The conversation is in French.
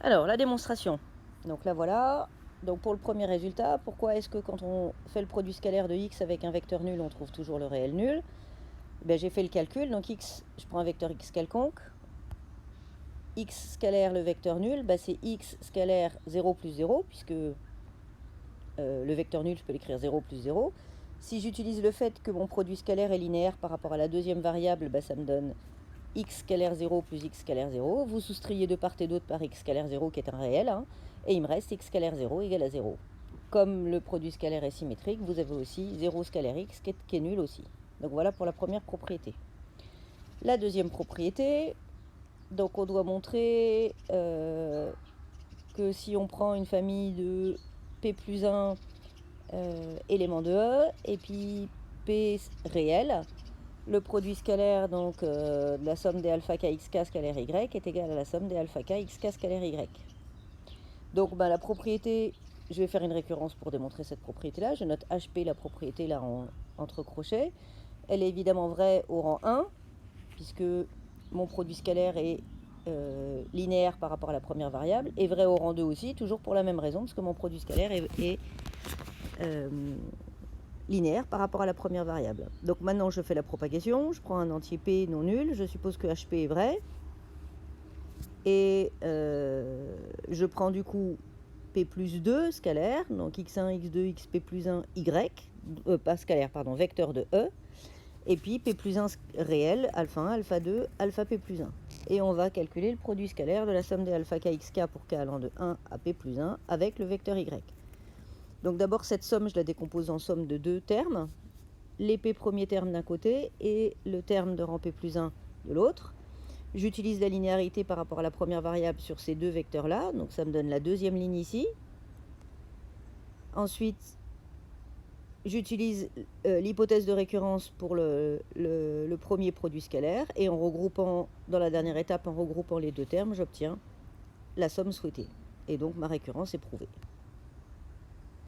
Alors, la démonstration. Donc là, voilà. Donc pour le premier résultat, pourquoi est-ce que quand on fait le produit scalaire de x avec un vecteur nul, on trouve toujours le réel nul? J'ai fait le calcul, donc x, je prends un vecteur x quelconque. X scalaire, le vecteur nul, c'est x scalaire 0 plus 0, puisque le vecteur nul, je peux l'écrire 0 plus 0. Si j'utilise le fait que mon produit scalaire est linéaire par rapport à la deuxième variable, ça me donne x scalaire 0 plus x scalaire 0. Vous soustrayez de part et d'autre par x scalaire 0 qui est un réel, et il me reste x scalaire 0 égale à 0. Comme le produit scalaire est symétrique, vous avez aussi 0 scalaire x qui est nul aussi. Donc voilà pour la première propriété. La deuxième propriété, donc on doit montrer que si on prend une famille de p plus 1 éléments de E et puis p réel, le produit scalaire donc de la somme des alpha k xk scalaire y est égal à la somme des alpha k xk scalaire y. Donc la propriété, je vais faire une récurrence pour démontrer cette propriété-là. Je note HP, la propriété là entre crochets. Elle est évidemment vraie au rang 1, puisque mon produit scalaire est linéaire par rapport à la première variable, et vrai au rang 2 aussi, toujours pour la même raison, parce que mon produit scalaire est linéaire par rapport à la première variable. Donc maintenant je fais la propagation, je prends un entier P non nul, je suppose que HP est vrai, et je prends du coup P plus 2 scalaire, donc x1, x2, xp plus 1, y, pas scalaire, pardon, vecteur de E, et puis P plus 1 réel, alpha 1, alpha 2, alpha P plus 1. Et on va calculer le produit scalaire de la somme des alpha k xk pour k allant de 1 à P plus 1 avec le vecteur y. Donc d'abord cette somme, je la décompose en somme de deux termes, les P premiers termes d'un côté et le terme de rang P plus 1 de l'autre. J'utilise la linéarité par rapport à la première variable sur ces deux vecteurs-là, donc ça me donne la deuxième ligne ici. Ensuite, j'utilise l'hypothèse de récurrence pour le premier produit scalaire, et en regroupant, dans la dernière étape, en regroupant les deux termes, j'obtiens la somme souhaitée. Et donc ma récurrence est prouvée.